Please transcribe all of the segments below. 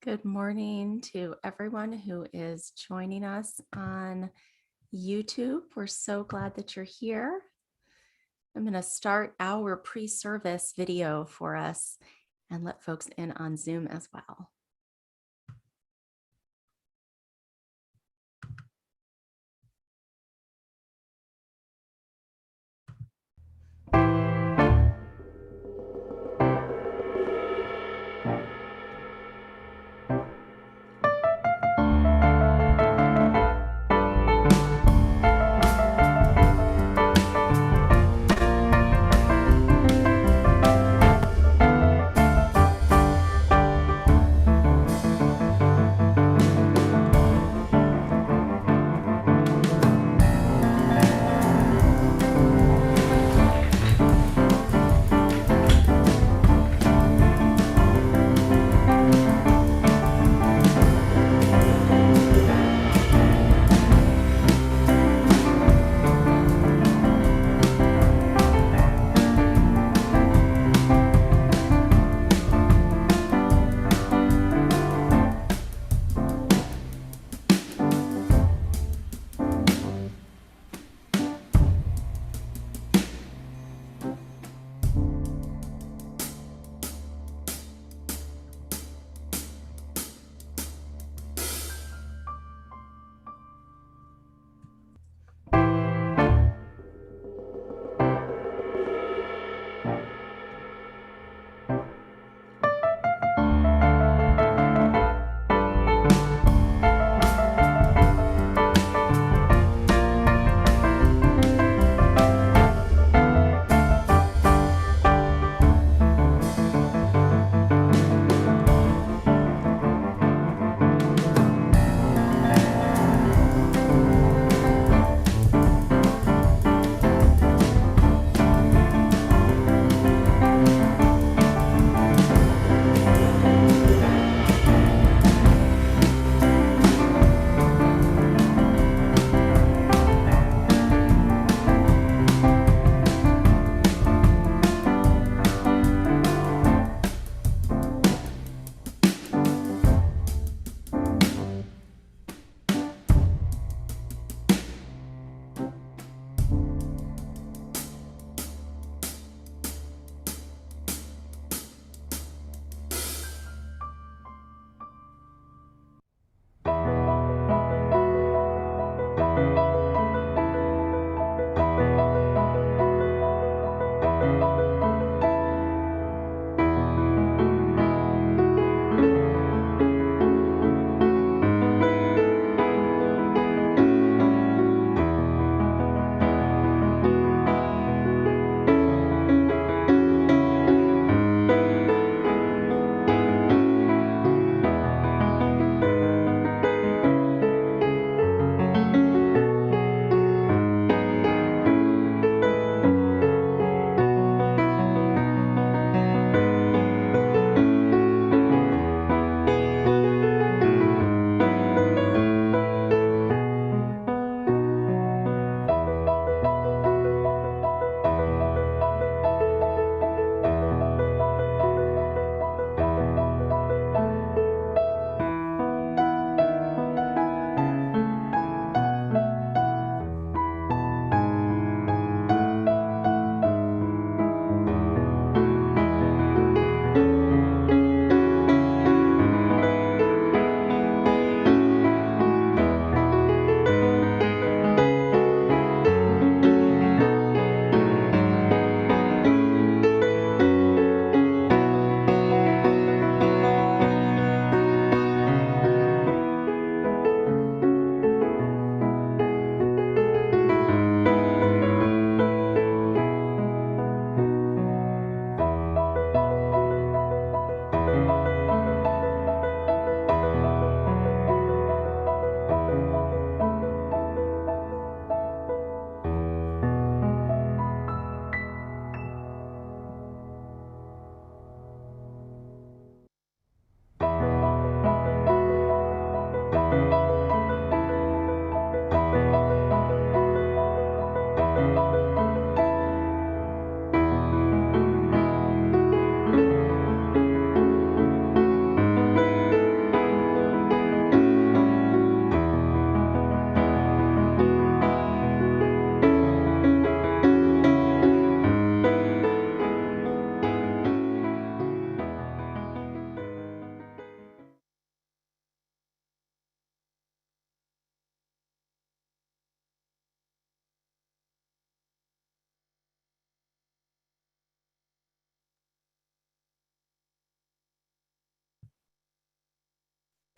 Good morning to everyone who is joining us on YouTube. We're so glad that you're here. I'm going to start our pre-service video for us and let folks in on Zoom as well.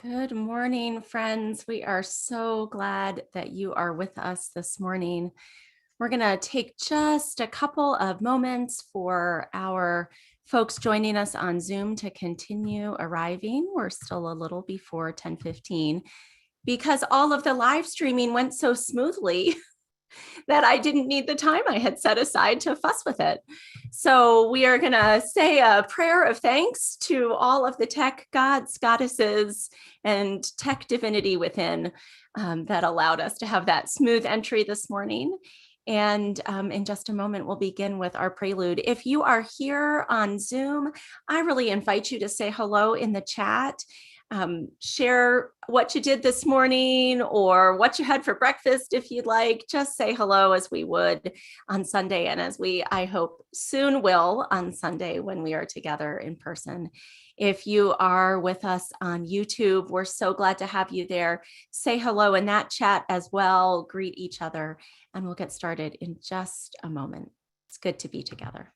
Good morning, friends. We are so glad that you are with us this morning. We're going to take just a couple of moments for our folks joining us on Zoom to continue arriving. We're still a little before 10:15 because all of the live streaming went so smoothly that I didn't need the time I had set aside to fuss with it. So we are going to say a prayer of thanks to all of the tech gods, goddesses, and tech divinity within that allowed us to have that smooth entry this morning. And in just a moment, we'll begin with our prelude. If you are here on Zoom, I really invite you to say hello in the chat. Share what you did this morning or what you had for breakfast if you'd like. Just say hello as we would on Sunday and as we, I hope, soon will on Sunday when we are together in person. If you are with us on YouTube, we're so glad to have you there. Say hello in that chat as well. Greet each other, and we'll get started in just a moment. It's good to be together.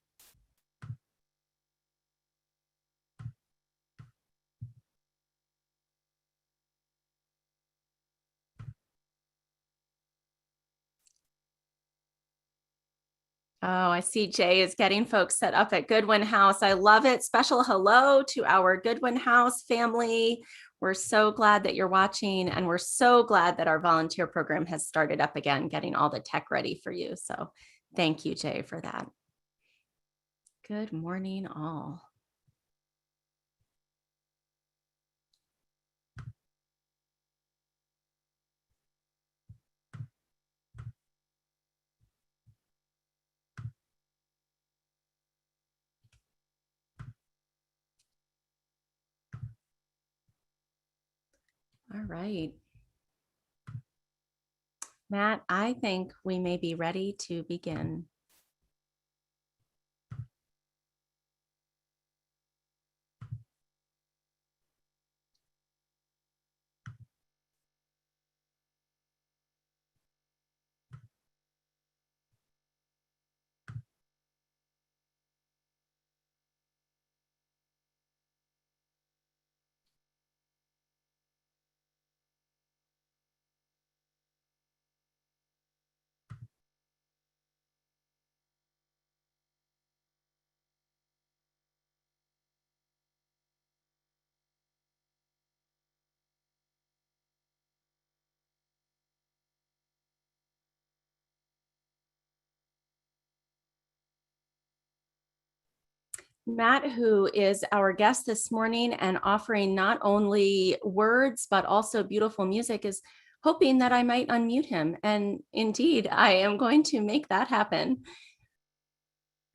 Oh, I see Jay is getting folks set up at Goodwin House. I love it. Special hello to our Goodwin House family. We're so glad that you're watching, and we're so glad that our volunteer program has started up again, getting all the tech ready for you. So thank you, Jay, for that. Good morning, all. All right. Matt, I think we may be ready to begin. Matt, who is our guest this morning and offering not only words, but also beautiful music, is hoping that I might unmute him. And indeed, I am going to make that happen.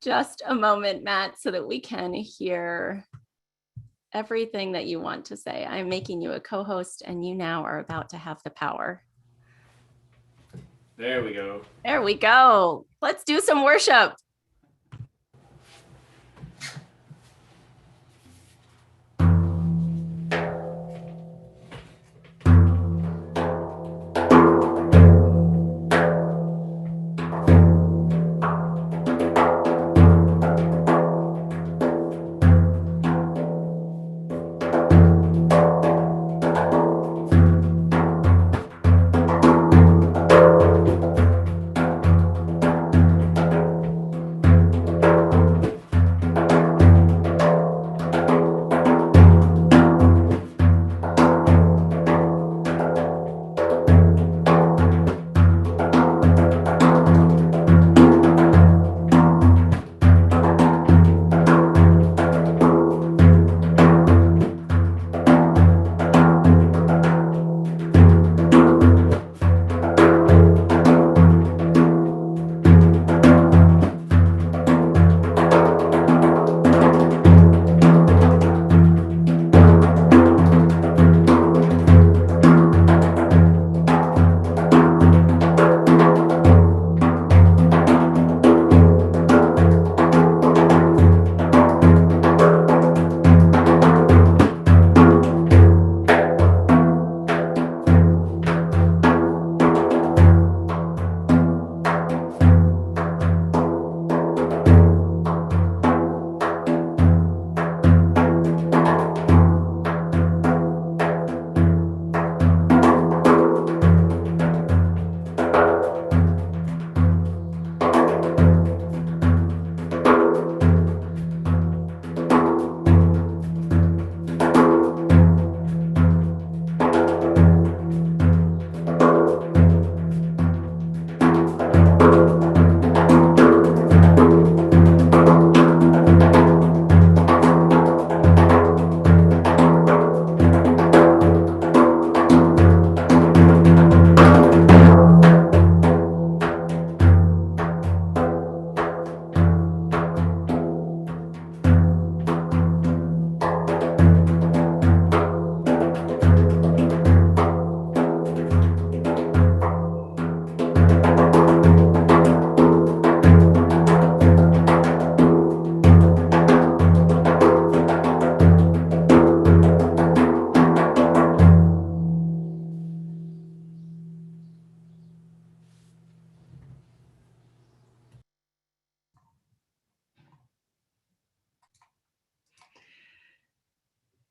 Just a moment, Matt, so that we can hear everything that you want to say. I'm making you a co-host, and you now are about to have the power. There we go. There we go. Let's do some worship.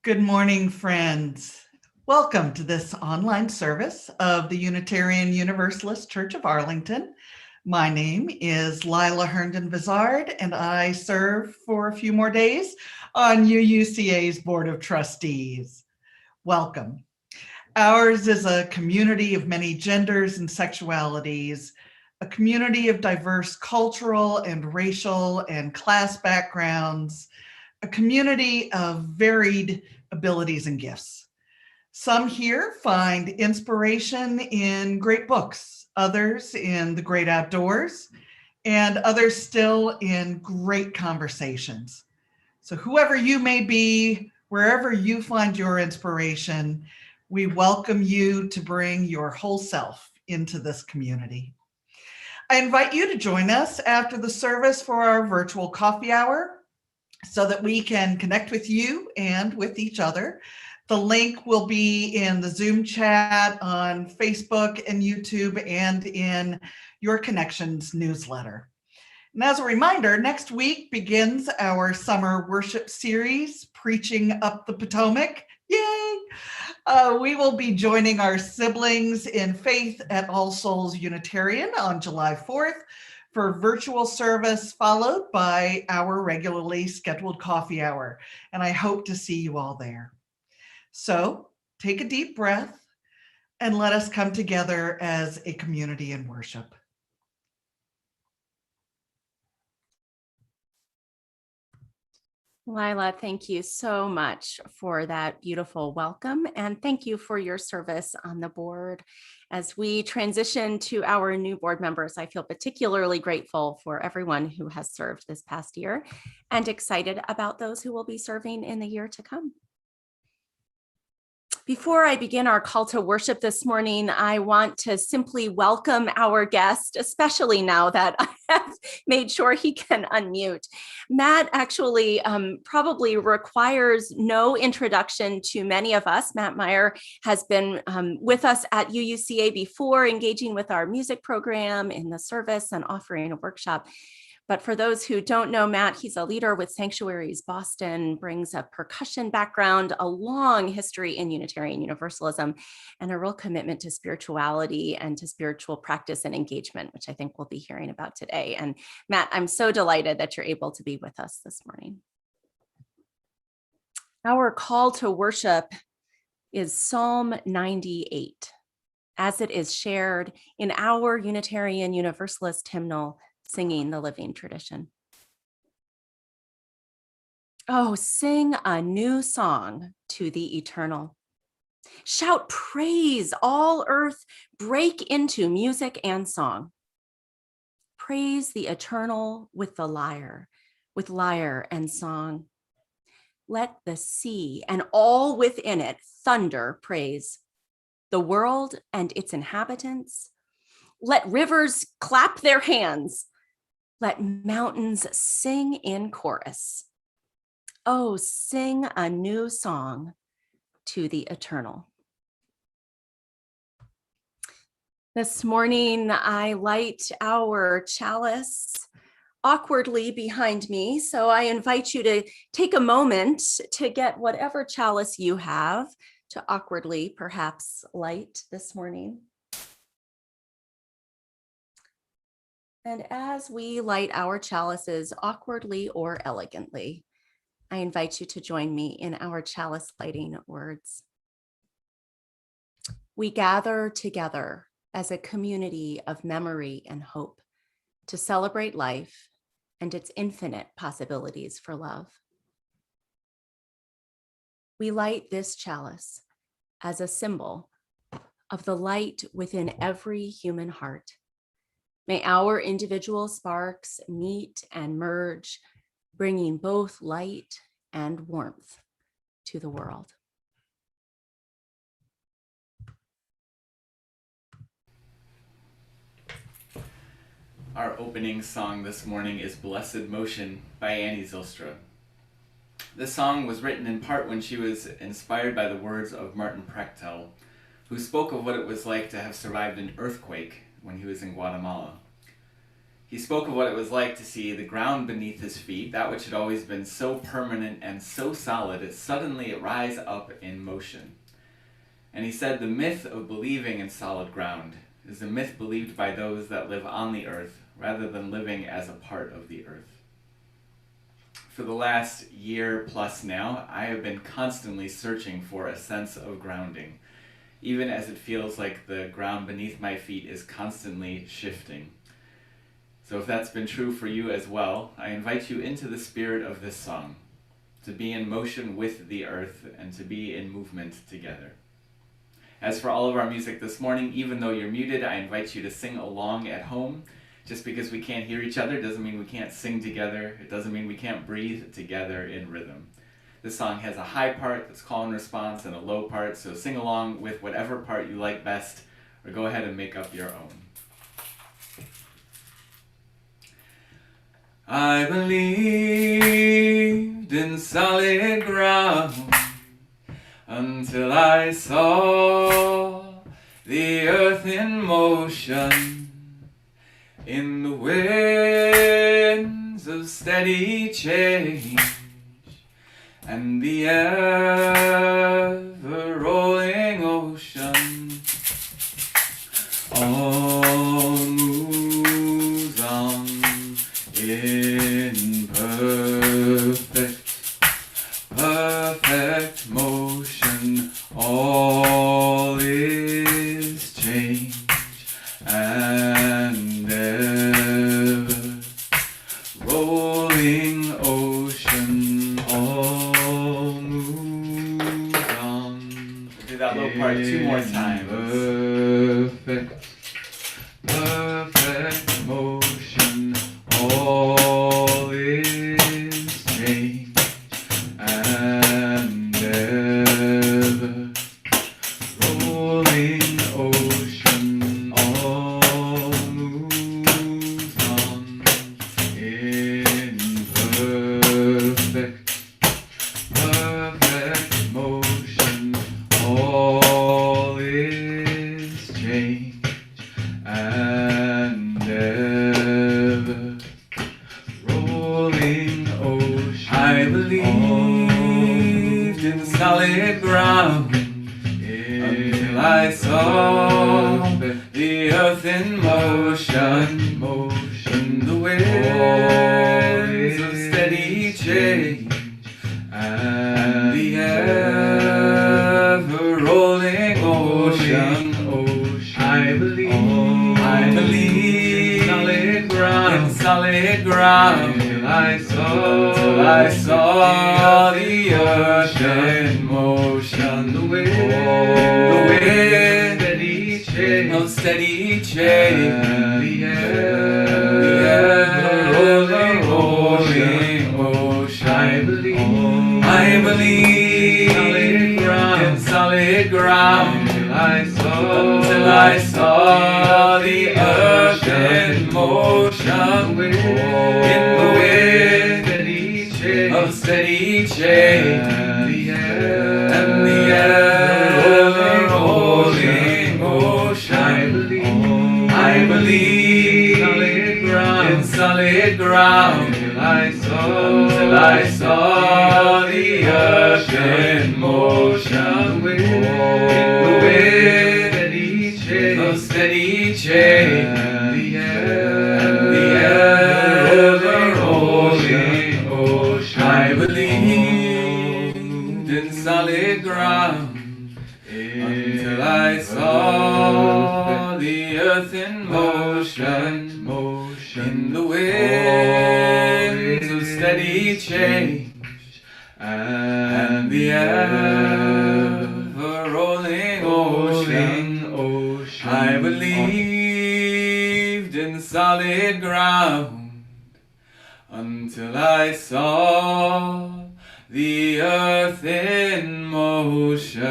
Good morning, friends. Welcome to this online service of the Unitarian Universalist Church of Arlington. My name is Lila Herndon Vizard, and I serve for a few more days on UUCA's Board of Trustees. Welcome. Ours is a community of many genders and sexualities, a community of diverse cultural and racial and class backgrounds, a community of varied abilities and gifts. Some here find inspiration in great books, others in the great outdoors, and others still in great conversations. So whoever you may be, wherever you find your inspiration, we welcome you to bring your whole self into this community. I invite you to join us after the service for our virtual coffee hour so that we can connect with you and with each other. The link will be in the Zoom chat on Facebook and YouTube and in your Connections newsletter. And as a reminder, next week begins our summer worship series, Preaching Up the Potomac. Yay! We will be joining our siblings in faith at All Souls Unitarian on July 4th for virtual service, followed by our regularly scheduled coffee hour. And I hope to see you all there. So take a deep breath and let us come together as a community in worship. Lila, thank you so much for that beautiful welcome, and thank you for your service on the board. As we transition to our new board members, I feel particularly grateful for everyone who has served this past year and excited about those who will be serving in the year to come. Before I begin our call to worship this morning, I want to simply welcome our guest, especially now that I have made sure he can unmute. Matt actually probably requires no introduction to many of us. Matt Meyer has been with us at UUCA before, engaging with our music program in the service and offering a workshop. But for those who don't know Matt, he's a leader with Sanctuaries Boston, brings a percussion background, a long history in Unitarian Universalism, and a real commitment to spirituality and to spiritual practice and engagement, which I think we'll be hearing about today. And Matt, I'm so delighted that you're able to be with us this morning. Our call to worship is Psalm 98, as it is shared in our Unitarian Universalist hymnal, Singing the Living Tradition. Oh, sing a new song to the eternal. Shout praise, all earth, break into music and song. Praise the eternal with lyre and song. Let the sea and all within it thunder praise. The world and its inhabitants. Let rivers clap their hands. Let mountains sing in chorus. Oh, sing a new song to the eternal. This morning, I light our chalice awkwardly behind me, so I invite you to take a moment to get whatever chalice you have to awkwardly perhaps light this morning. And as we light our chalices awkwardly or elegantly, I invite you to join me in our chalice lighting words. We gather together as a community of memory and hope to celebrate life and its infinite possibilities for love. We light this chalice as a symbol of the light within every human heart. May our individual sparks meet and merge, bringing both light and warmth to the world. Our opening song this morning is Blessed Motion by Annie Zylstra. This song was written in part when she was inspired by the words of Martin Prechtel, who spoke of what it was like to have survived an earthquake when he was in Guatemala. He spoke of what it was like to see the ground beneath his feet, that which had always been so permanent and so solid, it suddenly rise up in motion. And he said the myth of believing in solid ground is a myth believed by those that live on the earth rather than living as a part of the earth. For the last year plus now, I have been constantly searching for a sense of grounding, even as it feels like the ground beneath my feet is constantly shifting. So if that's been true for you as well, I invite you into the spirit of this song, to be in motion with the earth and to be in movement together. As for all of our music this morning, even though you're muted, I invite you to sing along at home. Just because we can't hear each other doesn't mean we can't sing together. It doesn't mean we can't breathe together in rhythm. This song has a high part that's call and response and a low part, so sing along with whatever part you like best, or go ahead and make up your own. I believed in solid ground until I saw the earth in motion, in the winds of steady change, and the ever-rolling ocean all moves on in perfect motion. All is change and ever rolling ocean. All moves on. We'll do that little part 2 more times. Perfect motion. All is change and ever rolling ocean. All moves on in perfect motion. All is change and ever rolling ocean. I believed in solid ground until I saw the earth in motion, in the winds of steady change, and the ever-rolling ocean. I believe in solid ground till I saw the earth in motion, the wind steady change, the ever-rolling ocean. I believe in solid ground until I saw the earth in motion, in the wind of steady change, and the ever-rolling ocean. I believe in solid ground until I saw the earth in motion, in the wind of steady change, and the ever-rolling ocean. I believed in solid ground until I saw the earth in motion, in the winds of steady change, and the ever-rolling ocean. I believed in solid ground until I saw the earth in motion.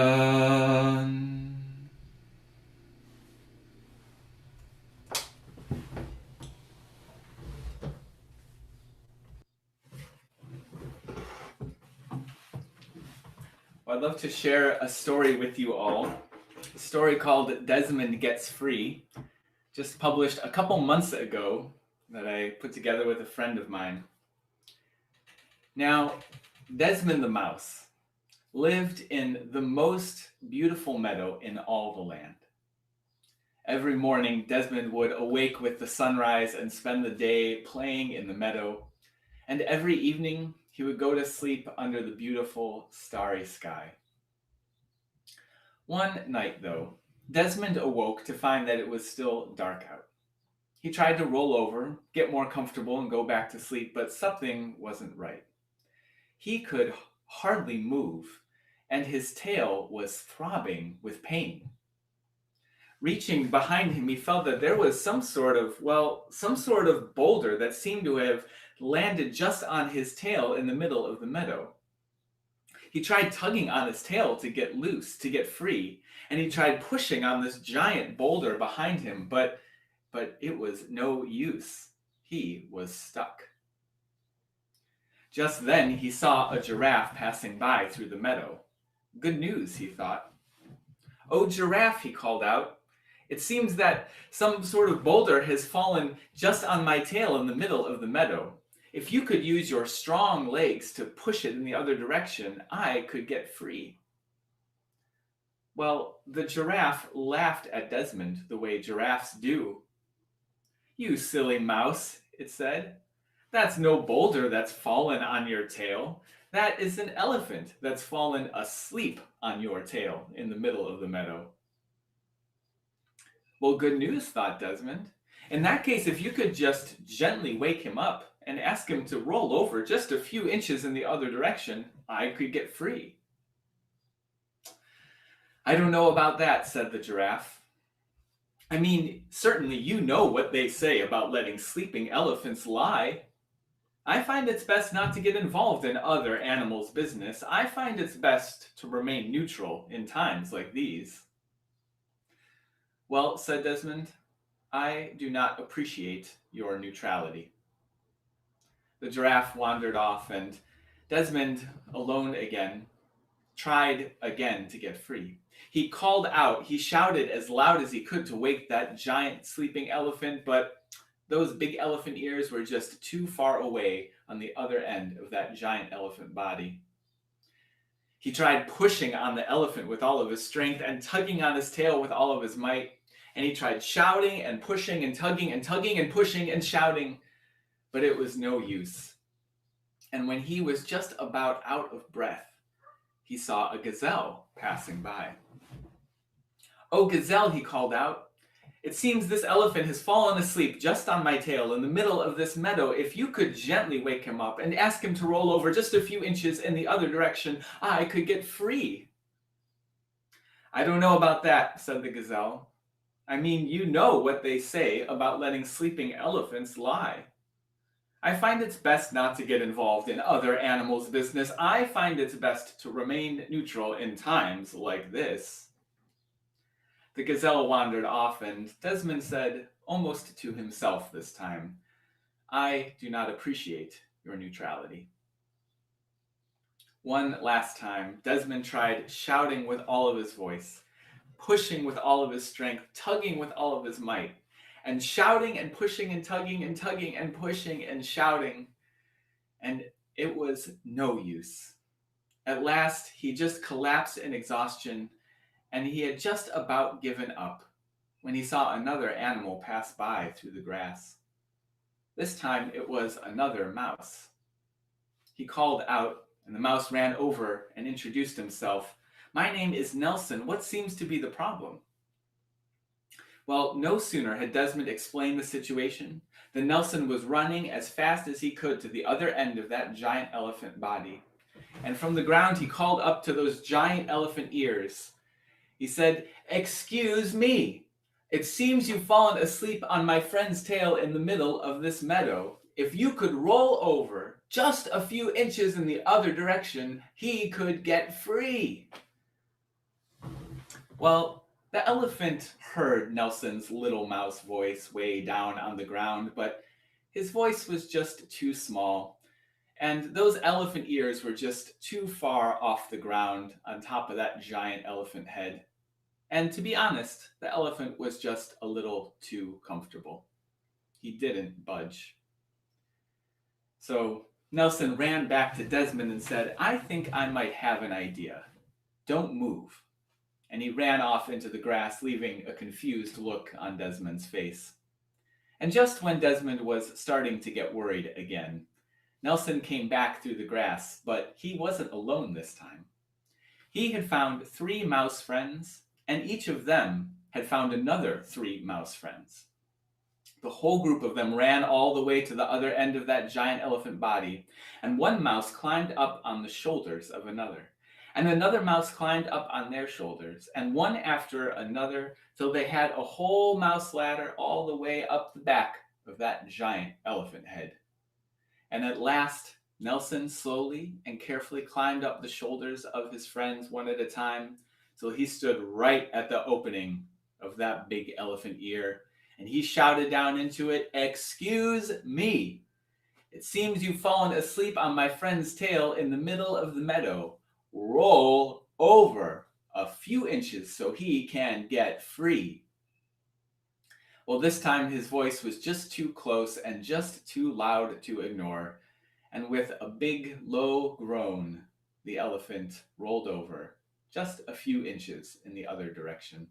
Well, I'd love to share a story with you all. A story called Desmond Gets Free, just published a couple months ago that I put together with a friend of mine. Now, Desmond the mouse lived in the most beautiful meadow in all the land. Every morning, Desmond would awake with the sunrise and spend the day playing in the meadow. And every evening, he would go to sleep under the beautiful starry sky. One night, though, Desmond awoke to find that it was still dark out. He tried to roll over, get more comfortable, and go back to sleep, but something wasn't right. He could hardly move, and his tail was throbbing with pain. Reaching behind him, he felt that there was some sort of boulder that seemed to have landed just on his tail in the middle of the meadow. He tried tugging on his tail to get loose, to get free, and he tried pushing on this giant boulder behind him, but it was no use. He was stuck. Just then he saw a giraffe passing by through the meadow. Good news, he thought. "Oh, giraffe," he called out. "It seems that some sort of boulder has fallen just on my tail in the middle of the meadow. If you could use your strong legs to push it in the other direction, I could get free." Well, the giraffe laughed at Desmond the way giraffes do. "You silly mouse," it said. "That's no boulder that's fallen on your tail. That is an elephant that's fallen asleep on your tail in the middle of the meadow." Well, good news, thought Desmond. In that case, if you could just gently wake him up and ask him to roll over just a few inches in the other direction, I could get free. "I don't know about that," said the giraffe. "I mean, certainly you know what they say about letting sleeping elephants lie. I find it's best not to get involved in other animals' business. I find it's best to remain neutral in times like these." "Well," said Desmond, "I do not appreciate your neutrality." The giraffe wandered off, and Desmond, alone again, tried again to get free. He called out, he shouted as loud as he could to wake that giant sleeping elephant, but those big elephant ears were just too far away on the other end of that giant elephant body. He tried pushing on the elephant with all of his strength and tugging on his tail with all of his might. And he tried shouting and pushing and tugging and pushing and shouting, but it was no use. And when he was just about out of breath, he saw a gazelle passing by. "Oh, gazelle," he called out, "it seems this elephant has fallen asleep just on my tail in the middle of this meadow. If you could gently wake him up and ask him to roll over just a few inches in the other direction, I could get free." "I don't know about that," said the gazelle. "I mean, you know what they say about letting sleeping elephants lie. I find it's best not to get involved in other animals' business. I find it's best to remain neutral in times like this." The gazelle wandered off, and Desmond said, almost to himself this time, "I do not appreciate your neutrality." One last time, Desmond tried shouting with all of his voice, pushing with all of his strength, tugging with all of his might, and shouting and pushing and tugging and pushing and shouting, and it was no use. At last, he just collapsed in exhaustion, and he had just about given up when he saw another animal pass by through the grass. This time, it was another mouse. He called out, and the mouse ran over and introduced himself. "My name is Nelson. What seems to be the problem?" Well, no sooner had Desmond explained the situation than Nelson was running as fast as he could to the other end of that giant elephant body. And from the ground, he called up to those giant elephant ears. He said, "Excuse me. It seems you've fallen asleep on my friend's tail in the middle of this meadow. If you could roll over just a few inches in the other direction, he could get free." Well, the elephant heard Nelson's little mouse voice way down on the ground, but his voice was just too small, and those elephant ears were just too far off the ground on top of that giant elephant head. And to be honest, the elephant was just a little too comfortable. He didn't budge. So Nelson ran back to Desmond and said, "I think I might have an idea. Don't move." And he ran off into the grass, leaving a confused look on Desmond's face. And just when Desmond was starting to get worried again, Nelson came back through the grass, but he wasn't alone this time. He had found 3 mouse friends, and each of them had found another 3 mouse friends. The whole group of them ran all the way to the other end of that giant elephant body, and one mouse climbed up on the shoulders of another, and another mouse climbed up on their shoulders, and one after another, till they had a whole mouse ladder all the way up the back of that giant elephant head. And at last, Nelson slowly and carefully climbed up the shoulders of his friends one at a time, till he stood right at the opening of that big elephant ear, and he shouted down into it, "Excuse me. It seems you've fallen asleep on my friend's tail in the middle of the meadow. Roll over a few inches so he can get free." Well, this time his voice was just too close and just too loud to ignore, and with a big, low groan, the elephant rolled over just a few inches in the other direction.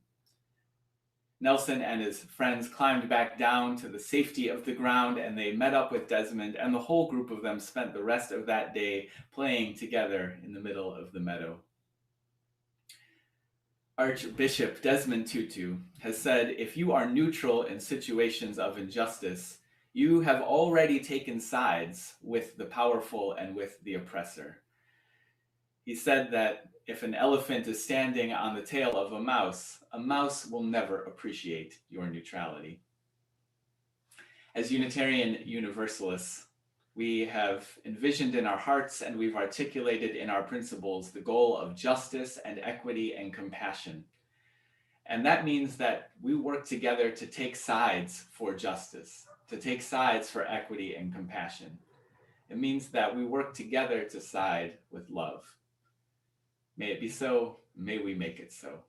Nelson and his friends climbed back down to the safety of the ground, and they met up with Desmond, and the whole group of them spent the rest of that day playing together in the middle of the meadow. Archbishop Desmond Tutu has said, "If you are neutral in situations of injustice, you have already taken sides with the powerful and with the oppressor." He said that if an elephant is standing on the tail of a mouse will never appreciate your neutrality. As Unitarian Universalists, we have envisioned in our hearts and we've articulated in our principles the goal of justice and equity and compassion. And that means that we work together to take sides for justice, to take sides for equity and compassion. It means that we work together to side with love. May it be so. May we make it so.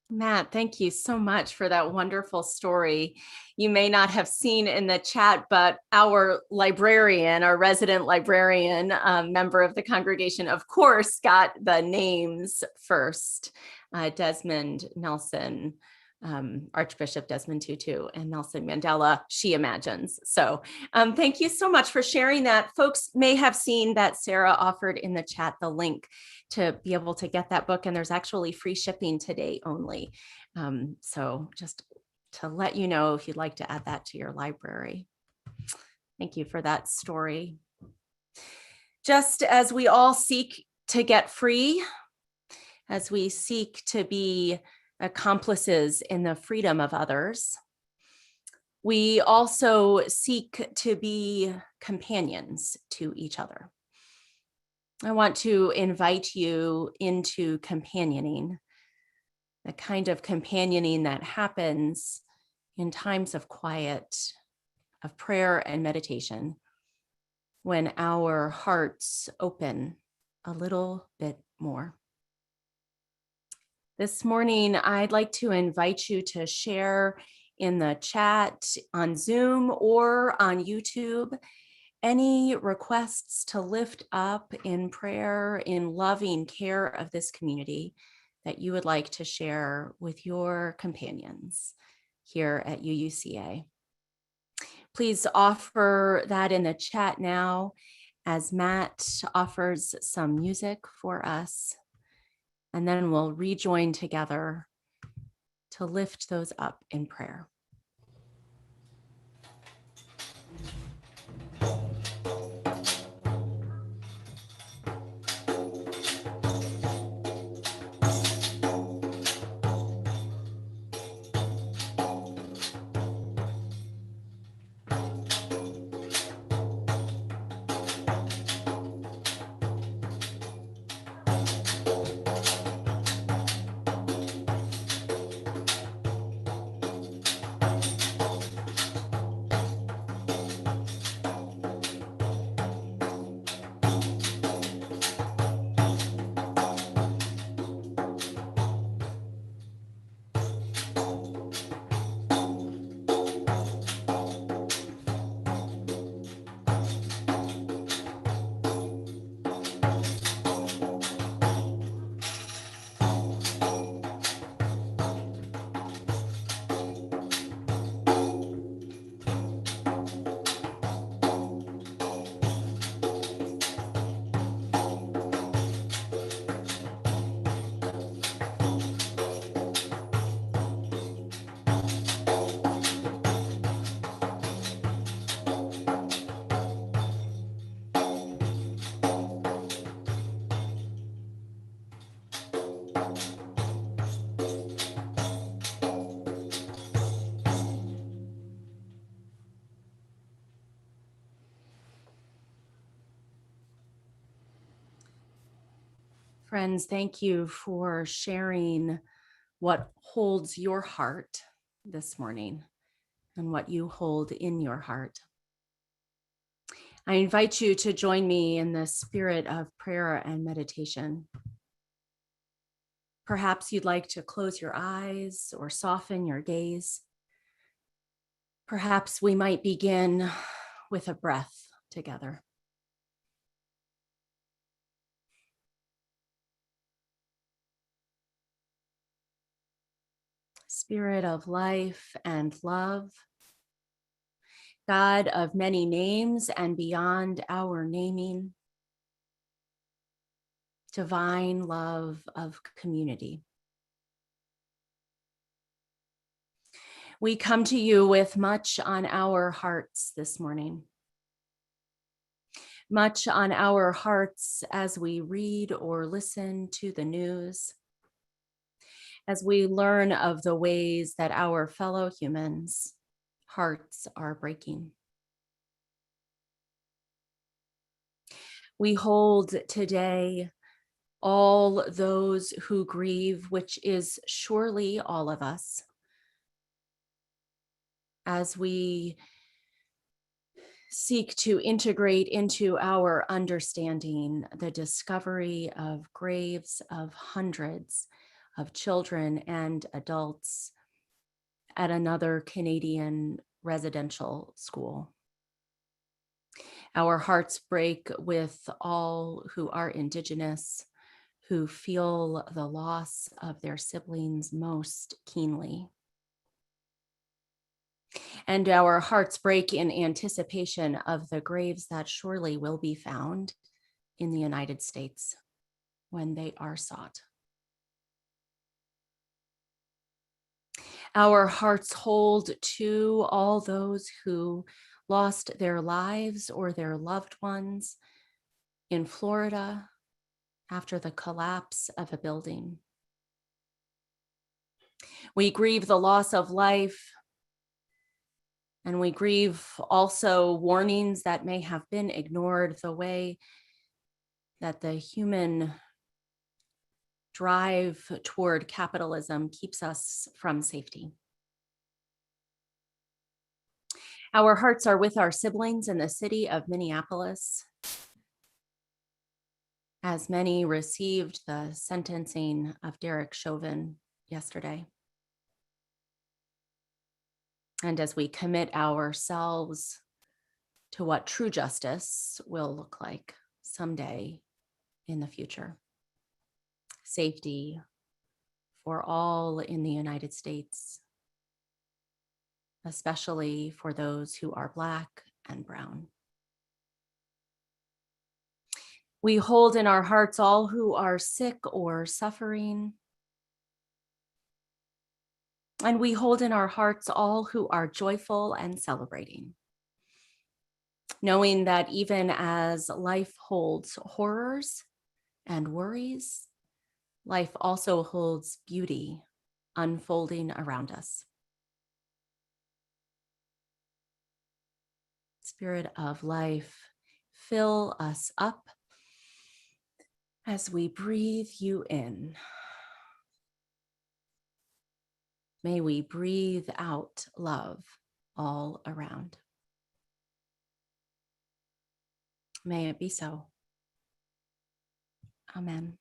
Matt, thank you so much for that wonderful story. You may not have seen in the chat, but our librarian, our resident librarian, member of the congregation, of course, got the names first. Desmond, Nelson, Archbishop Desmond Tutu, and Nelson Mandela, she imagines. So thank you so much for sharing that. Folks may have seen that Sarah offered in the chat the link to be able to get that book, and there's actually free shipping today only. So just to let you know if you'd like to add that to your library. Thank you for that story. Just as we all seek to get free, as we seek to be accomplices in the freedom of others, we also seek to be companions to each other. I want to invite you into companioning, the kind of companioning that happens in times of quiet, of prayer and meditation, when our hearts open a little bit more. This morning, I'd like to invite you to share in the chat on Zoom or on YouTube any requests to lift up in prayer, in loving care of this community that you would like to share with your companions here at UUCA. Please offer that in the chat now as Matt offers some music for us, and then we'll rejoin together to lift those up in prayer. Friends, thank you for sharing what holds your heart this morning and what you hold in your heart. I invite you to join me in the spirit of prayer and meditation. Perhaps you'd like to close your eyes or soften your gaze. Perhaps we might begin with a breath together. Spirit of life and love, God of many names and beyond our naming, divine love of community. We come to you with much on our hearts this morning. Much on our hearts as we read or listen to the news, as we learn of the ways that our fellow humans' hearts are breaking. We hold today all those who grieve, which is surely all of us, as we seek to integrate into our understanding the discovery of graves of hundreds of children and adults at another Canadian residential school. Our hearts break with all who are Indigenous, who feel the loss of their siblings most keenly. And our hearts break in anticipation of the graves that surely will be found in the United States when they are sought. Our hearts hold to all those who lost their lives or their loved ones in Florida after the collapse of a building. We grieve the loss of life, and we grieve also warnings that may have been ignored, the way that the human drive toward capitalism keeps us from safety. Our hearts are with our siblings in the city of Minneapolis, as many received the sentencing of Derek Chauvin yesterday. And as we commit ourselves to what true justice will look like someday in the future. Safety for all in the United States, especially for those who are Black and brown. We hold in our hearts all who are sick or suffering. And we hold in our hearts all who are joyful and celebrating, knowing that even as life holds horrors and worries, life also holds beauty unfolding around us. Spirit of life, fill us up as we breathe you in. May we breathe out love all around. May it be so. Amen.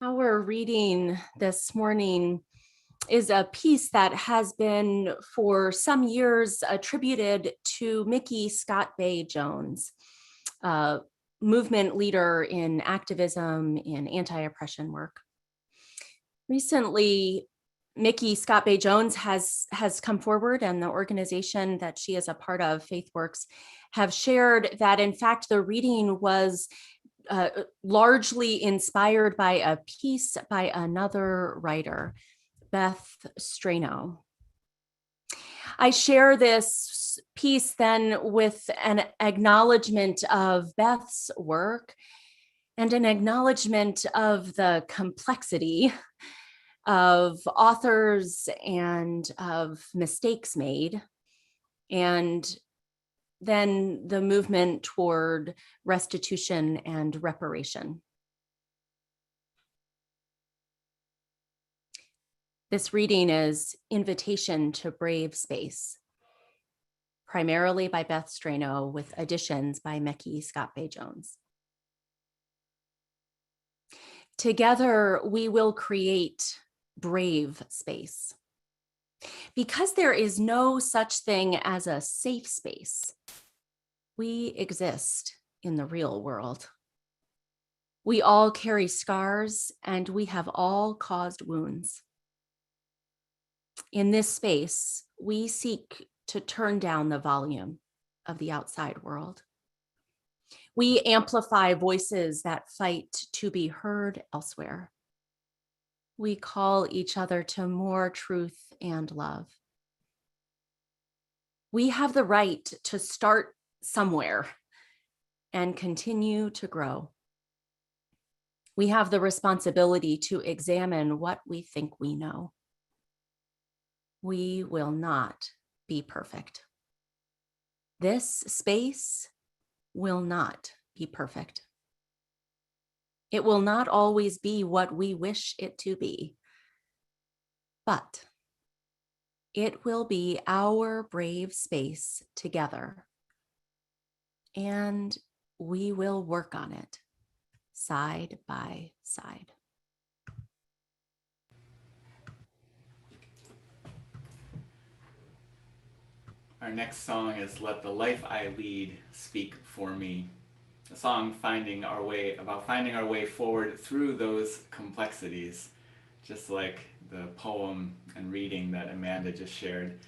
Our reading this morning is a piece that has been for some years attributed to Mickey Scott Bay Jones, a movement leader in activism in anti-oppression work. Recently, Mickey Scott Bay Jones has come forward, and the organization that she is a part of, FaithWorks, have shared that in fact the reading was largely inspired by a piece by another writer, Beth Strano. I share this piece then with an acknowledgement of Beth's work and an acknowledgement of the complexity of authors and of mistakes made, and then the movement toward restitution and reparation. This reading is Invitation to Brave Space, primarily by Beth Strano, with additions by Mickey Scott Bay Jones. Together, we will create brave space. Because there is no such thing as a safe space, we exist in the real world. We all carry scars, and we have all caused wounds. In this space, we seek to turn down the volume of the outside world. We amplify voices that fight to be heard elsewhere. We call each other to more truth and love. We have the right to start somewhere and continue to grow. We have the responsibility to examine what we think we know. We will not be perfect. This space will not be perfect. It will not always be what we wish it to be, but it will be our brave space together, and we will work on it side by side. Our next song is Let the Life I Lead Speak for Me. A song about finding our way forward through those complexities, just like the poem and reading that Amanda just shared.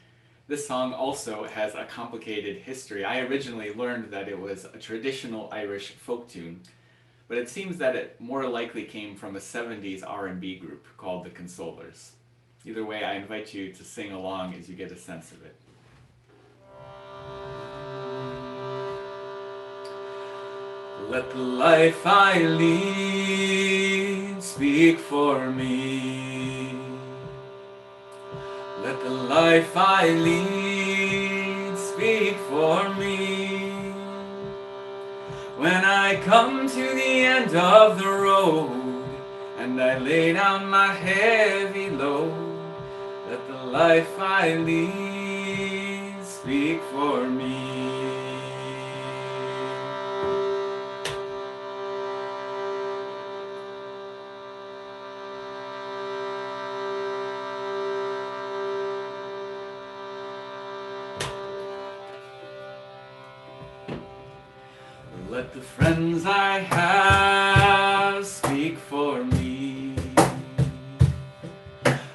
This song also has a complicated history. I originally learned that it was a traditional Irish folk tune, but it seems that it more likely came from a 70s R&B group called the Consolers. Either way, I invite you to sing along as you get a sense of it. Let the life I lead speak for me. Let the life I lead speak for me. When I come to the end of the road and I lay down my heavy load, let the life I lead speak for me. Let the friends I have speak for me.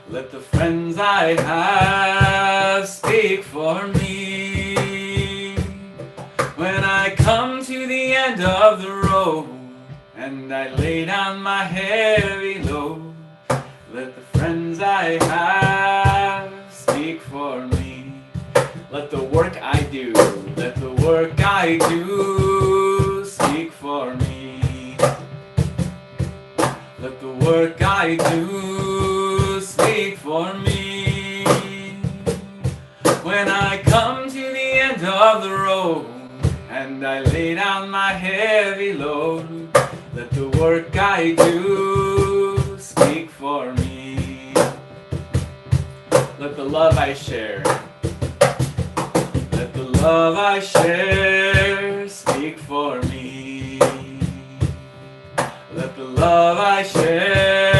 Let the friends I have speak for me. When I come to the end of the road and I lay down my heavy load, let the friends I have speak for me. Let the work I do, let the work I do speak for me. Let the work I do speak for me. When I come to the end of the road and I lay down my heavy load, let the work I do speak for me. Let the love I share, let the love I share speak for me. Let the love I share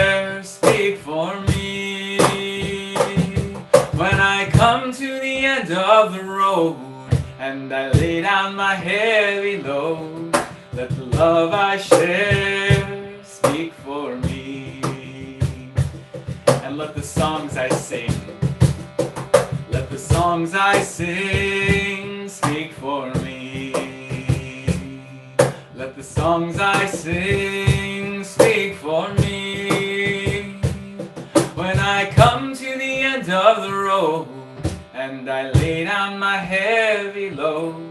end of the road, and I lay down my heavy load. Let the love I share speak for me, and let the songs I sing, let the songs I sing speak for me. Let the songs I sing speak for me. When I come to the end of the road, and I lay down my heavy load,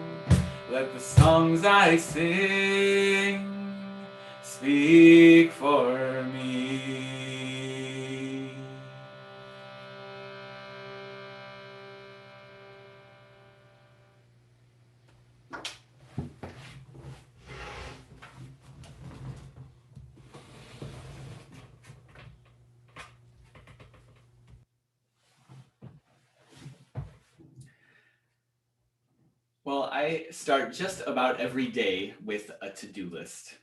let the songs I sing speak for me. Well, I start just about every day with a to-do list,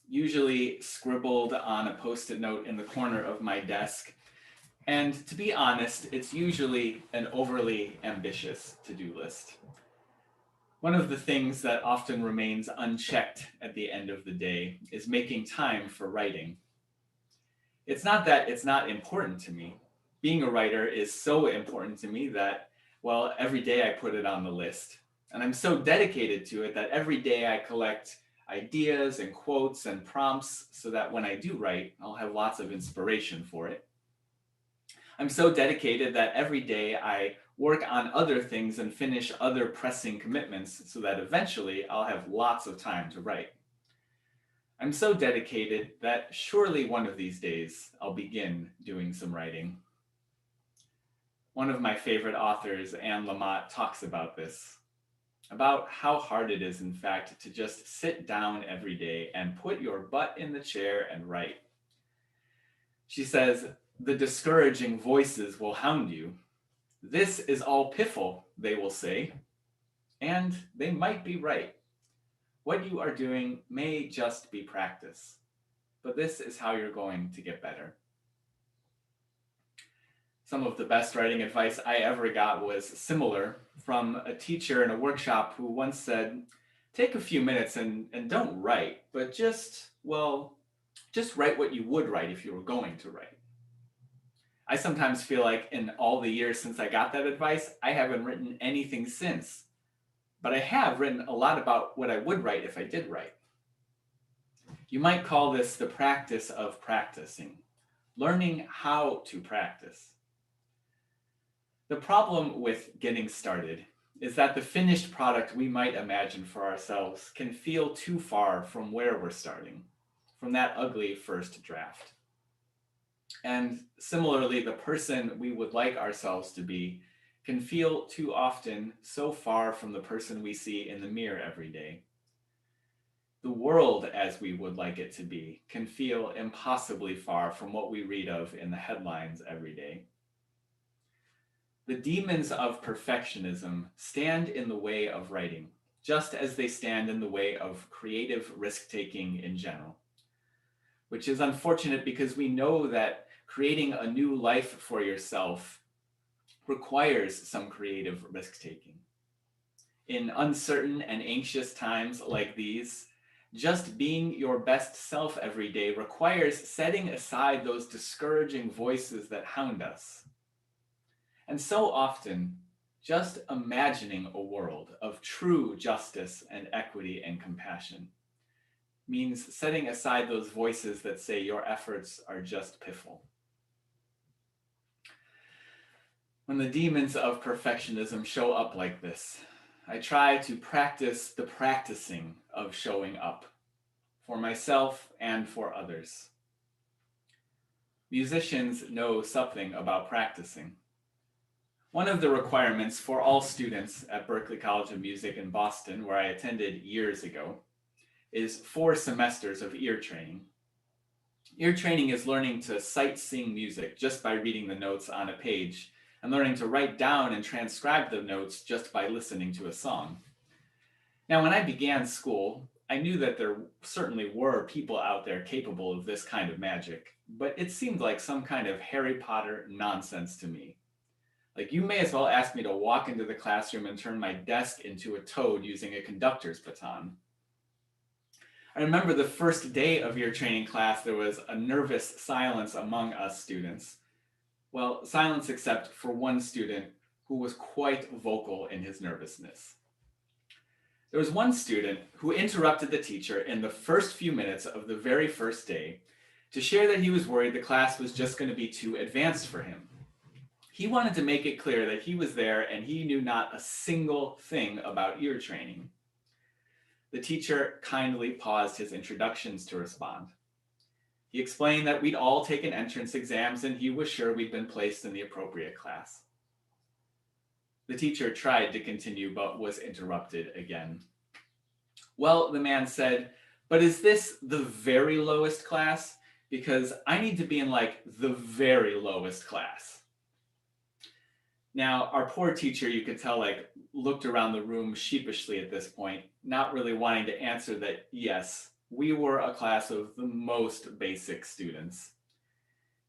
usually scribbled on a Post-it note in the corner of my desk. And to be honest, it's usually an overly ambitious to-do list. One of the things that often remains unchecked at the end of the day is making time for writing. It's not that it's not important to me. Being a writer is so important to me that, well, every day I put it on the list. And I'm so dedicated to it that every day I collect ideas and quotes and prompts so that when I do write, I'll have lots of inspiration for it. I'm so dedicated that every day I work on other things and finish other pressing commitments so that eventually I'll have lots of time to write. I'm so dedicated that surely one of these days I'll begin doing some writing. One of my favorite authors, Anne Lamott, talks about this, about how hard it is, in fact, to just sit down every day and put your butt in the chair and write. She says, "The discouraging voices will hound you. This is all piffle," they will say. And they might be right. What you are doing may just be practice, but this is how you're going to get better. Some of the best writing advice I ever got was similar, from a teacher in a workshop who once said, take a few minutes and don't write, but just write what you would write if you were going to write. I sometimes feel like in all the years since I got that advice, I haven't written anything since. But I have written a lot about what I would write if I did write. You might call this the practice of practicing, learning how to practice. The problem with getting started is that the finished product we might imagine for ourselves can feel too far from where we're starting, from that ugly first draft. And similarly, the person we would like ourselves to be can feel too often so far from the person we see in the mirror every day. The world as we would like it to be can feel impossibly far from what we read of in the headlines every day. The demons of perfectionism stand in the way of writing, just as they stand in the way of creative risk-taking in general, which is unfortunate because we know that creating a new life for yourself requires some creative risk-taking. In uncertain and anxious times like these, just being your best self every day requires setting aside those discouraging voices that hound us. And so often, just imagining a world of true justice and equity and compassion means setting aside those voices that say your efforts are just piffle. When the demons of perfectionism show up like this, I try to practice the practicing of showing up for myself and for others. Musicians know something about practicing. One of the requirements for all students at Berklee College of Music in Boston, where I attended years ago, is 4 semesters of ear training. Ear training is learning to sight sing music just by reading the notes on a page, and learning to write down and transcribe the notes just by listening to a song. Now, when I began school, I knew that there certainly were people out there capable of this kind of magic, but it seemed like some kind of Harry Potter nonsense to me. Like, you may as well ask me to walk into the classroom and turn my desk into a toad using a conductor's baton. I remember the first day of your training class, there was a nervous silence among us students. Well, silence except for one student who was quite vocal in his nervousness. There was one student who interrupted the teacher in the first few minutes of the very first day to share that he was worried the class was just going to be too advanced for him. He wanted to make it clear that he was there and he knew not a single thing about ear training. The teacher kindly paused his introductions to respond. He explained that we'd all taken entrance exams and he was sure we'd been placed in the appropriate class. The teacher tried to continue but was interrupted again. Well, the man said, but is this the very lowest class? Because I need to be in like the very lowest class. Now, our poor teacher, you could tell, like, looked around the room sheepishly at this point, not really wanting to answer that, yes, we were a class of the most basic students.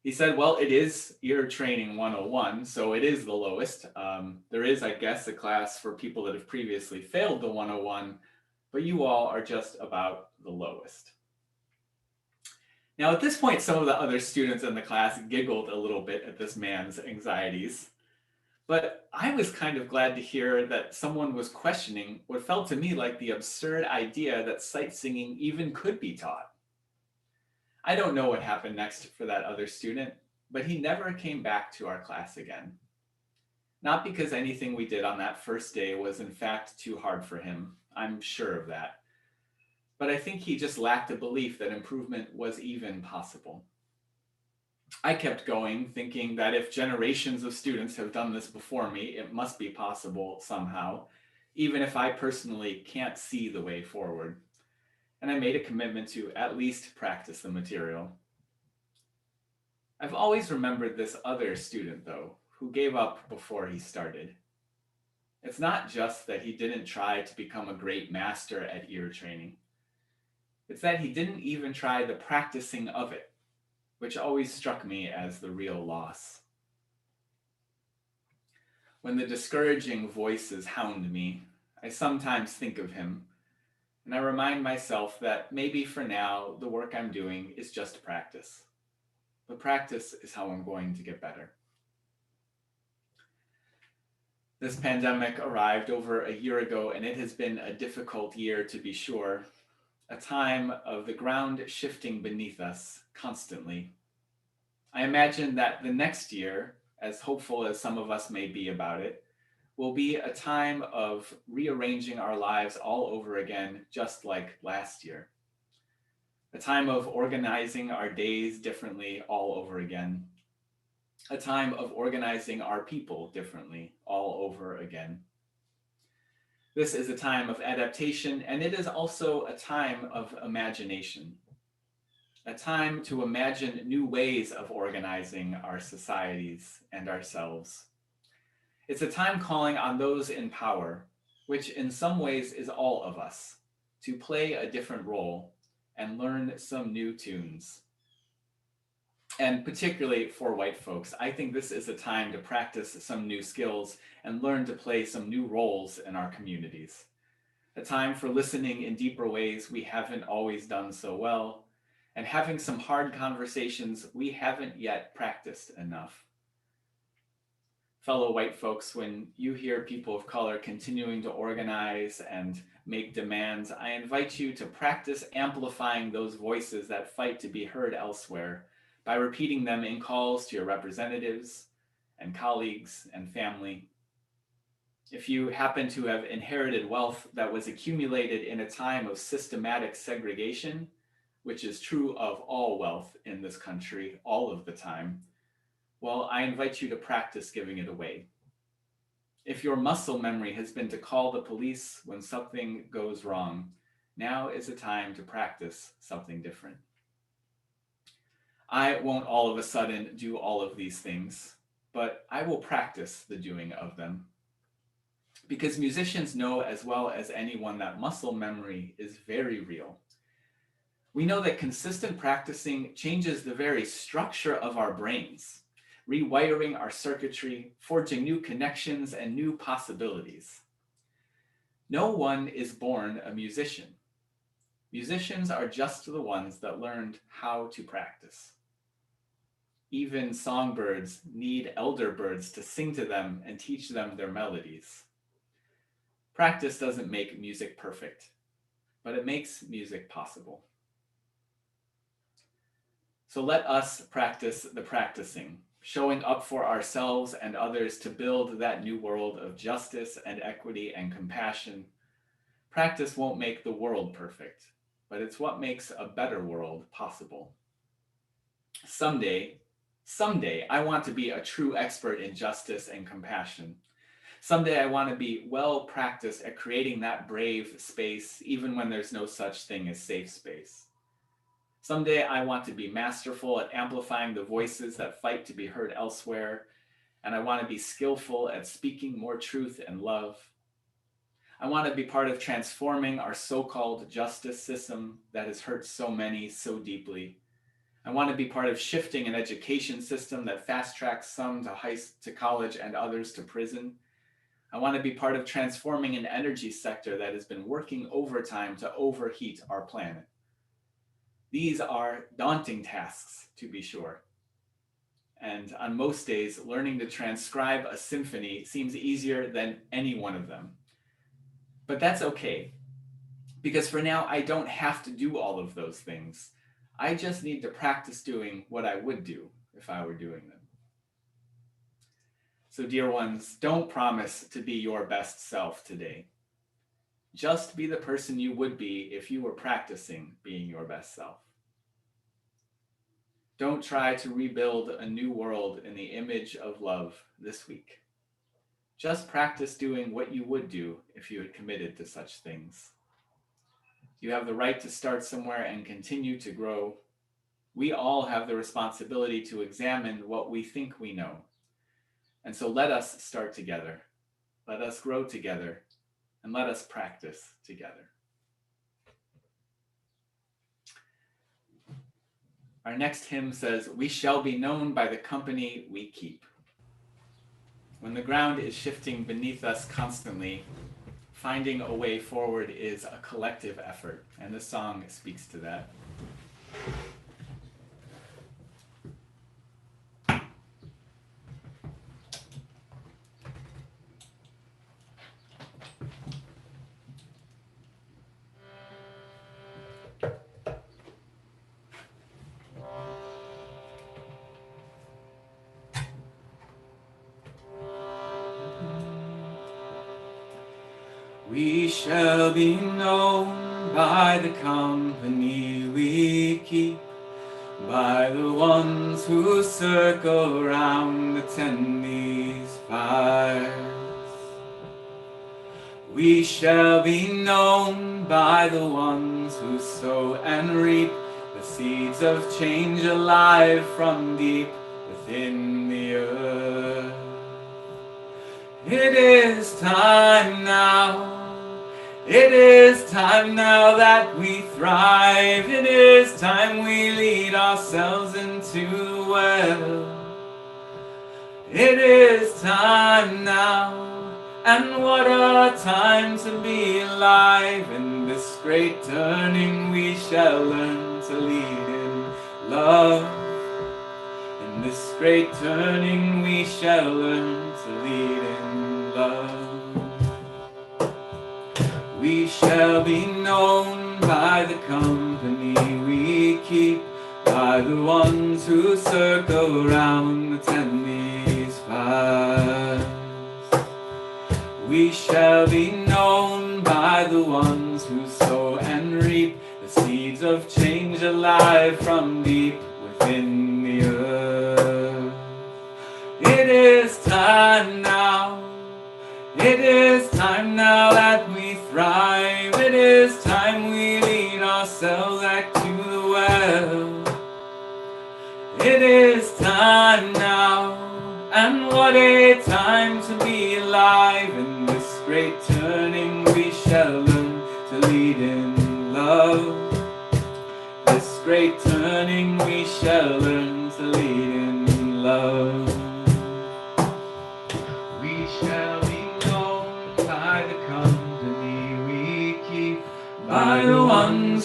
He said, well, it is ear training 101, so it is the lowest. There is, I guess, a class for people that have previously failed the 101, but you all are just about the lowest. Now, at this point, some of the other students in the class giggled a little bit at this man's anxieties. But I was kind of glad to hear that someone was questioning what felt to me like the absurd idea that sight singing even could be taught. I don't know what happened next for that other student, but he never came back to our class again. Not because anything we did on that first day was in fact too hard for him, I'm sure of that. But I think he just lacked a belief that improvement was even possible. I kept going, thinking that if generations of students have done this before me, it must be possible somehow, even if I personally can't see the way forward. And I made a commitment to at least practice the material. I've always remembered this other student, though, who gave up before he started. It's not just that he didn't try to become a great master at ear training. It's that he didn't even try the practicing of it, which always struck me as the real loss. When the discouraging voices hound me, I sometimes think of him, and I remind myself that maybe for now, the work I'm doing is just practice. But practice is how I'm going to get better. This pandemic arrived over a year ago, and it has been a difficult year to be sure, a time of the ground shifting beneath us constantly. I imagine that the next year, as hopeful as some of us may be about it, will be a time of rearranging our lives all over again, just like last year. A time of organizing our days differently all over again. A time of organizing our people differently all over again. This is a time of adaptation, and it is also a time of imagination. A time to imagine new ways of organizing our societies and ourselves. It's a time calling on those in power, which in some ways is all of us, to play a different role and learn some new tunes. And particularly for white folks, I think this is a time to practice some new skills and learn to play some new roles in our communities. A time for listening in deeper ways we haven't always done so well, and having some hard conversations we haven't yet practiced enough. Fellow white folks, when you hear people of color continuing to organize and make demands, I invite you to practice amplifying those voices that fight to be heard elsewhere by repeating them in calls to your representatives and colleagues and family. If you happen to have inherited wealth that was accumulated in a time of systematic segregation, which is true of all wealth in this country all of the time, well, I invite you to practice giving it away. If your muscle memory has been to call the police when something goes wrong, now is a time to practice something different. I won't all of a sudden do all of these things, but I will practice the doing of them. Because musicians know as well as anyone that muscle memory is very real. We know that consistent practicing changes the very structure of our brains. rewiring our circuitry, forging new connections and new possibilities. No one is born a musician. Musicians are just the ones that learned how to practice. Even songbirds need elder birds to sing to them and teach them their melodies. Practice doesn't make music perfect, but it makes music possible. So let us practice the practicing, showing up for ourselves and others to build that new world of justice and equity and compassion. Practice won't make the world perfect, but it's what makes a better world possible. Someday, I want to be a true expert in justice and compassion. Someday I want to be well practiced at creating that brave space, even when there's no such thing as safe space. Someday I want to be masterful at amplifying the voices that fight to be heard elsewhere, and I want to be skillful at speaking more truth and love. I want to be part of transforming our so-called justice system that has hurt so many so deeply. I want to be part of shifting an education system that fast-tracks some to college and others to prison. I want to be part of transforming an energy sector that has been working overtime to overheat our planet. These are daunting tasks, to be sure. And on most days, learning to transcribe a symphony seems easier than any one of them. But that's okay, because for now, I don't have to do all of those things. I just need to practice doing what I would do if I were doing them. So dear ones, don't promise to be your best self today. Just be the person you would be if you were practicing being your best self. Don't try to rebuild a new world in the image of love this week. Just practice doing what you would do if you had committed to such things. You have the right to start somewhere and continue to grow. We all have the responsibility to examine what we think we know. And so let us start together. Let us grow together, and let us practice together. Our next hymn says, "We shall be known by the company we keep." When the ground is shifting beneath us constantly, finding a way forward is a collective effort, and this song speaks to that. We shall be known by the company we keep, by the ones who circle round attend these fires. We shall be known by the ones who sow and reap the seeds of change alive from deep within the earth. It is time now. It is time now that we thrive. It is time we lead ourselves into the well. It is time now, and what a time to be alive. In this great turning we shall learn to lead in love. In this great turning we shall learn to lead in love. We shall be known by the company we keep, by the ones who circle round attend these fires. We shall be known by the ones who sow and reap the seeds of change alive from deep within the earth. It is time now. It is time now that we thrive. It is time we lead ourselves back to the well. It is time now, and what a time to be alive. In this great turning we shall learn to lead in love. This great turning we shall learn to lead in love.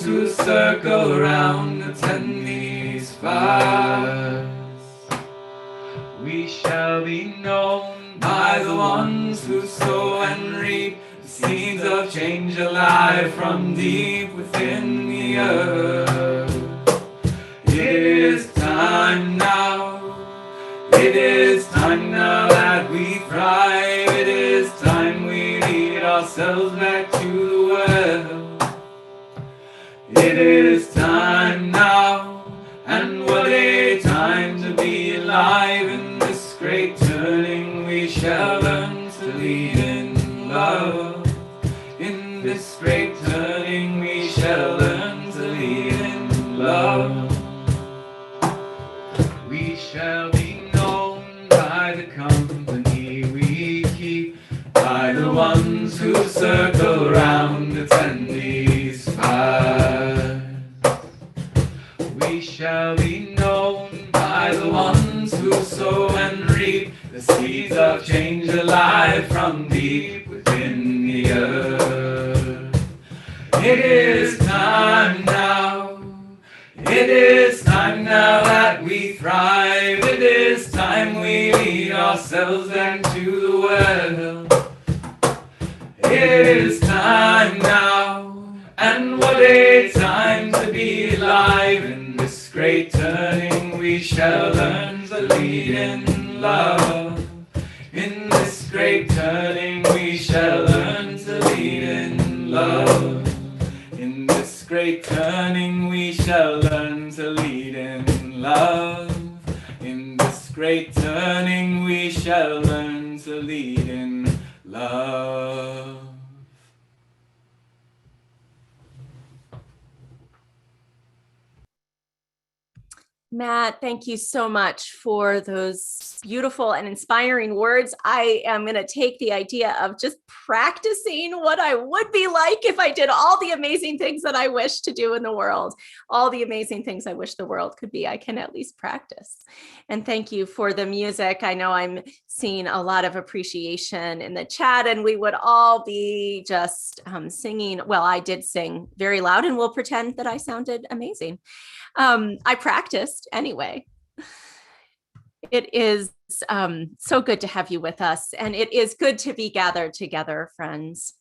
ones who circle around attend these fires. We shall be known by the ones who sow and reap the seeds of change alive from deep within the earth. It is time now. It is time now that we thrive. It is time we lead ourselves back to the well. It is time now, and what a time to be alive. In this great turning we shall learn to lead in love. In this great turning we shall learn to lead in love. We shall be known by the company we keep, by the ones who circle round attendees fires. We shall be known by the ones who sow and reap the seeds of change alive from deep within the earth. It is time now. It is time now that we thrive. It is time we lead ourselves back to the well. It is time now, and what a time to be alive. In this great turning we shall learn to lead in love. In this great turning we shall learn to lead in love. In this great turning we shall learn to lead in love. In this great turning we shall learn to lead in love. Matt, thank you so much for those beautiful and inspiring words. I am going to take the idea of just practicing what I would be like if I did all the amazing things that I wish to do in the world, all the amazing things I wish the world could be. I can at least practice. And thank you for the music. I know I'm seeing a lot of appreciation in the chat, and we would all be just singing. Well, I did sing very loud, and we'll pretend that I sounded amazing. I practiced anyway. It is so good to have you with us, and it is good to be gathered together, friends.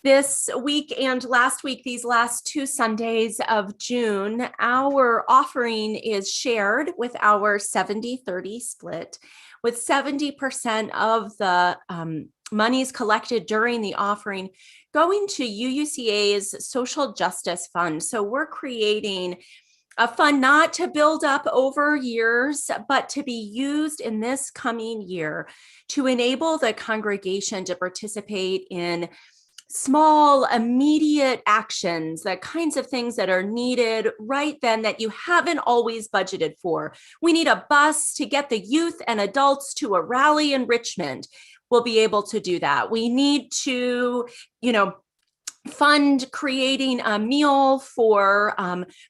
This week and last week, these last 2 Sundays of June, our offering is shared with our 70-30 split, with 70% of the monies collected during the offering going to UUCA's Social Justice Fund. So we're creating a fund not to build up over years, but to be used in this coming year to enable the congregation to participate in small, immediate actions, the kinds of things that are needed right then that you haven't always budgeted for. We need a bus to get the youth and adults to a rally in Richmond. We'll be able to do that. We need to, fund creating a meal for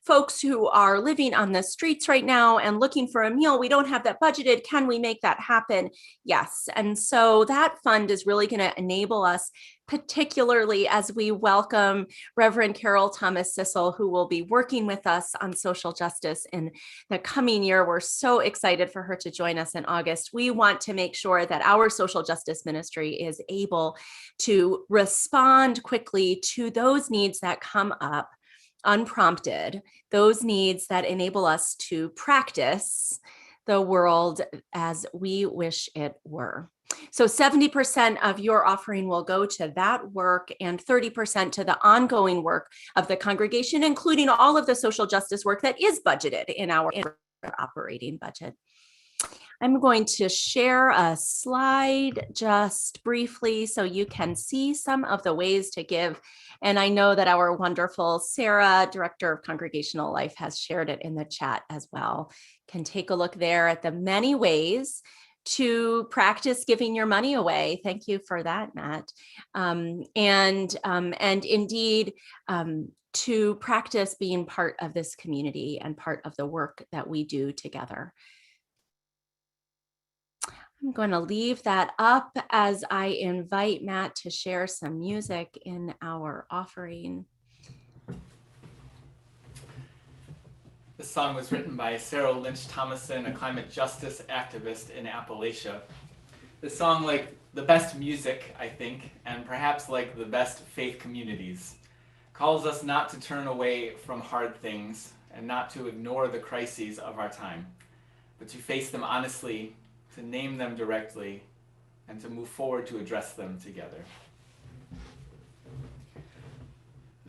folks who are living on the streets right now and looking for a meal. We don't have that budgeted. Can we make that happen? Yes. And so that fund is really going to enable us, particularly as we welcome Reverend Carol Thomas Sissel, who will be working with us on social justice in the coming year. We're so excited for her to join us in August. We want to make sure that our social justice ministry is able to respond quickly to those needs that come up unprompted, those needs that enable us to practice the world as we wish it were. So 70% of your offering will go to that work and 30% to the ongoing work of the congregation, including all of the social justice work that is budgeted in our operating budget. I'm going to share a slide just briefly so you can see some of the ways to give. And I know that our wonderful Sarah, Director of Congregational Life, has shared it in the chat as well. Can take a look there at the many ways to practice giving your money away. Thank you for that, Matt. And indeed, to practice being part of this community and part of the work that we do together. I'm going to leave that up as I invite Matt to share some music in our offering. This song was written by Sarah Lynch Thomason, a climate justice activist in Appalachia. This song, like the best music, I think, and perhaps like the best faith communities, calls us not to turn away from hard things and not to ignore the crises of our time, but to face them honestly, to name them directly, and to move forward to address them together.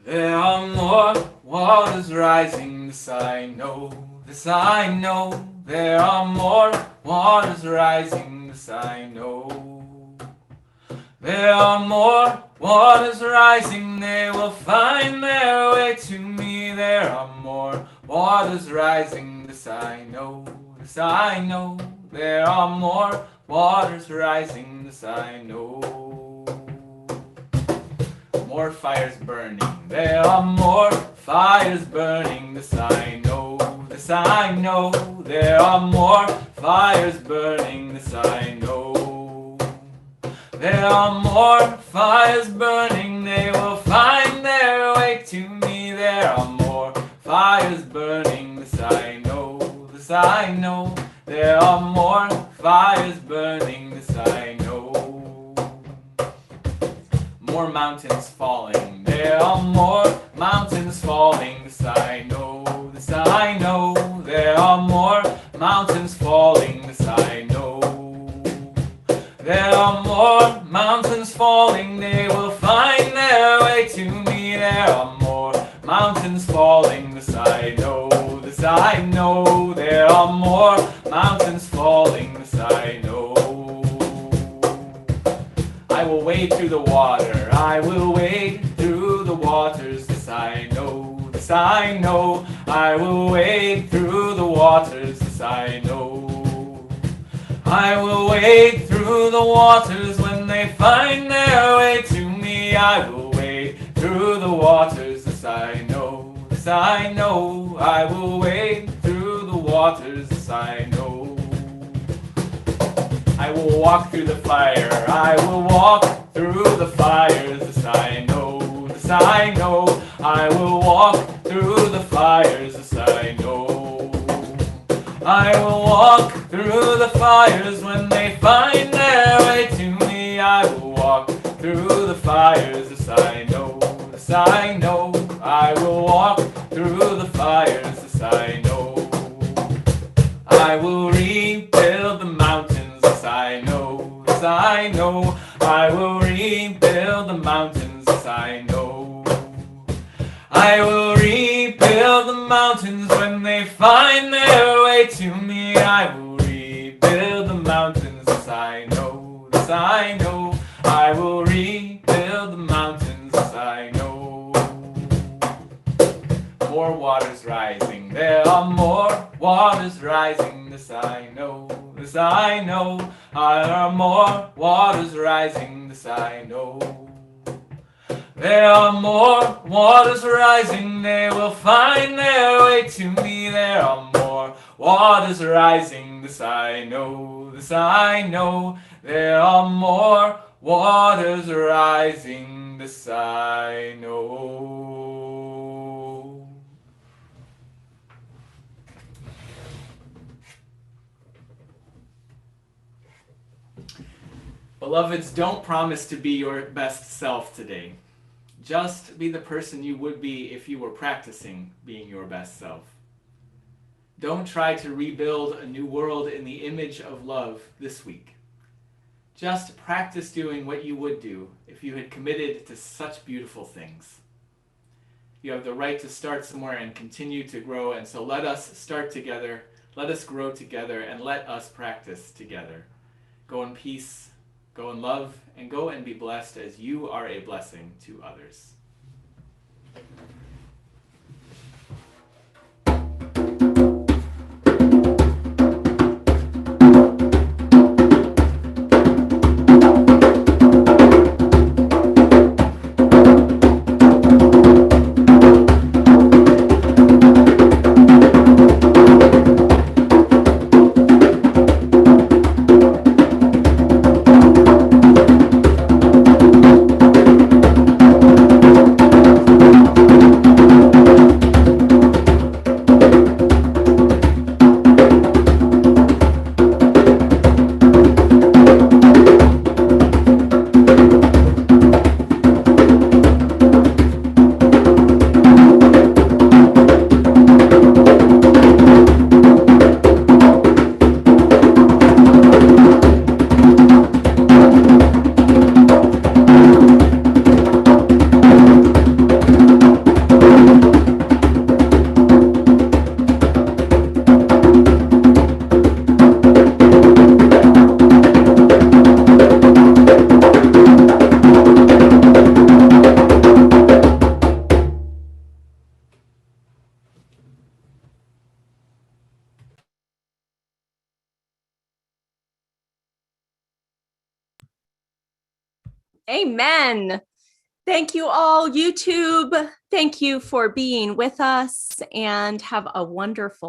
There are more waters rising, this I know, this I know. There are more waters rising, this I know. There are more waters rising, they will find their way to me. There are more waters rising, this I know, this I know. There are more waters rising, this I know. More fires burning, there are more fires burning, this I know, this I know. There are more fires burning, this I know. There are more fires burning, they will find their way to me. There are more fires burning, this I know, this I know. There are more fires burning, this I know. More mountains falling, there are more mountains falling, this I know, this I know. There are more mountains falling, this I know. There are more mountains falling, they will find their way to me. There are more mountains falling, this I know, this I know. There are more mountains falling, this I know. I will wade through the water, I will wade through the waters, this I know, this I know. I will wade through the waters, this I know. I will wade through the waters when they find their way to me. I will wade through the waters, this I know, this I know. I will wade through the waters, this I know. I will walk through the fire, I will walk through the fires, this I know, this I know. I will walk through the fires, this I know. I will walk through the fires when they find their way to me. I will walk through the fires, this I know, this I know. I will walk through the fires, this I know. I will rebuild the mountains, this I know, this I know. I will rebuild the mountains, this I know. I will rebuild the mountains when they find their way to me. I will rebuild the mountains, this I know, this I know. I will rebuild the mountains, this I know. More waters rising, there are more waters rising, this I know, this I know. There are more waters rising, this I know. There are more waters rising, they will find their way to me. There are more waters rising, this I know, this I know. There are more waters rising, this I know. Beloveds, don't promise to be your best self today. Just be the person you would be if you were practicing being your best self. Don't try to rebuild a new world in the image of love this week. Just practice doing what you would do if you had committed to such beautiful things. You have the right to start somewhere and continue to grow, and so let us start together, let us grow together, and let us practice together. Go in peace. Go in love, and go and be blessed as you are a blessing to others. Amen. Thank you all, YouTube. Thank you for being with us and have a wonderful